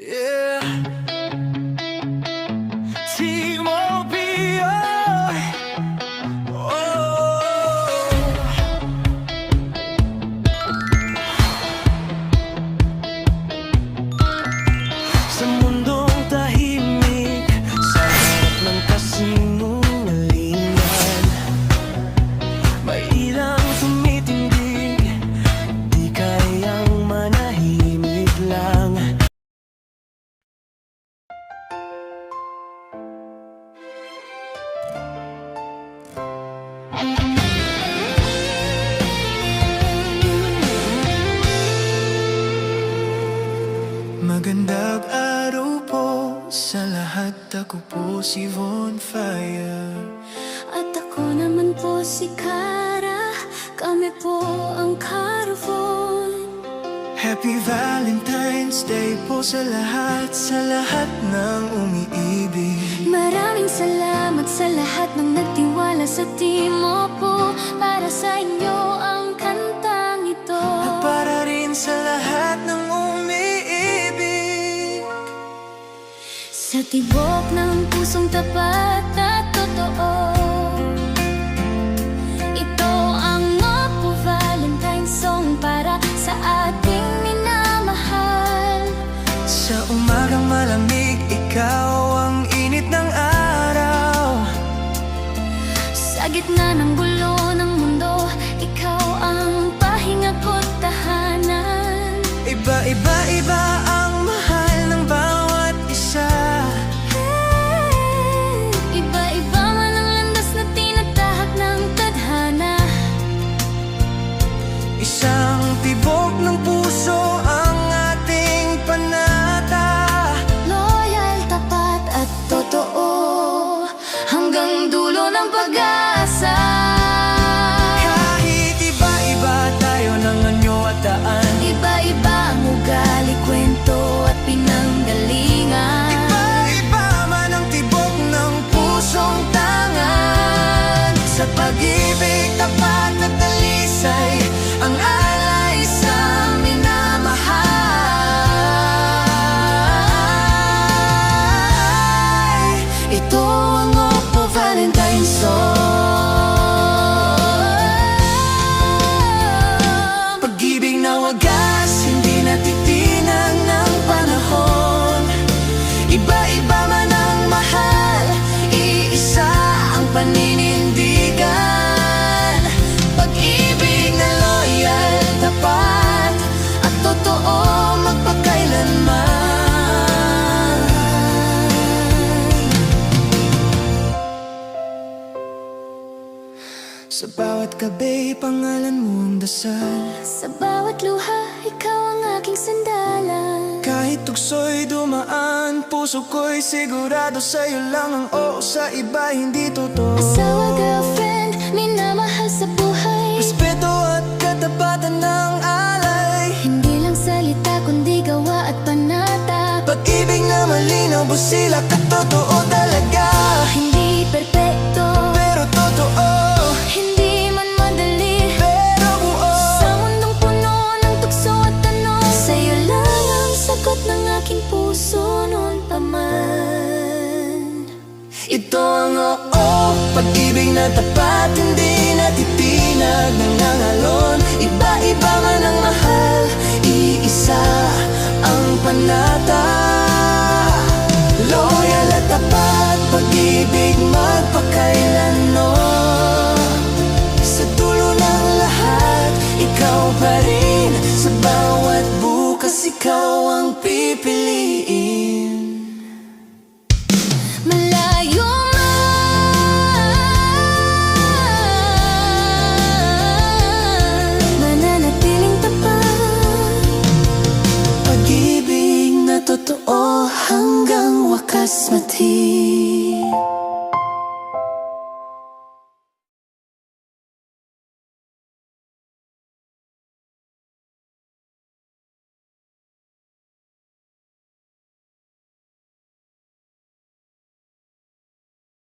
Yeah. T-Mobile. Oh. Sa mundong tahimik, sa harap ng kasinungalingan, may ilang tumitindig, di kayang manahimik lang. Magandang araw po sa lahat, ako po si Bonfire. At ako naman po si Cara, kami po ang Caravon. Happy Valentine's Day po sa lahat ng umiibig. Maraming salamat sa lahat ng nagtiwala sa Timo po. Para sa inyo ang kantang ito. At para rin sa lahat ng umiibig. Sa tibok ng pusong tapat at totoo, ito ang Oppo Valentine's song para sa ating minamahal. Sa umagang malamig, ikaw ang init ng araw. Sa gitna ng gulo ng mundo, ikaw ang pahinga ko't tahanan. Iba-iba ang mahal ng bawat isa. Iba-iba man ang landas na tinatahak ng tadhana. Isang tibok ng puso ang ating panata. Loyal, tapat at totoo, hanggang dulo ng pag-asa. Kahit iba-iba tayo ng anyo at daan, Iba-iba ang ugali, kwento at pinanggalingan. iba-iba man ang tibok ng pusong tangan. Sa pag-ibig, tapat at dalisay, ang alay sa minamahal. Ito ang Oppo Valentine's song. Pag-ibig na wagas, hindi natitinag ng panahon. Iba-iba man ang mahal, iisa ang paninindigan. Pag-ibig na loyal, tapat at totoo, magpakailanman. Sa bawat gabi, pangalan mo ang dasal. Sa bawat luha, ikaw ang aking sandalan. Kahit tukso'y dumaan, puso ko'y sigurado sa'yo lang ang oo, sa iba hindi totoo. Asawa, girlfriend, minamahal sa buhay. Respeto at katapatan ng alay. Hindi lang salita, kundi gawa at panata. Pag-ibig na malinaw, busilak at totoo talaga. Hindi perpekto, Pero totoo, hindi man madali. pero buo. Sa mundong puno ng tukso at tanong, sa'yo lang ang sagot ng aking puso noon pa man. Ito ang oo, pag-ibig na tapat, hindi natitinag ng nangalon. Iba-iba man ang mahal, iisa ang panata. Loyal at tapat, pag-ibig magpakailanman. Sa dulo ng lahat, ikaw pa rin. Sa bawat bukas, ikaw ang pipiliin. Malayo man, mananatiling tapat. Pag-ibig na totoo hanggang wakas matibay.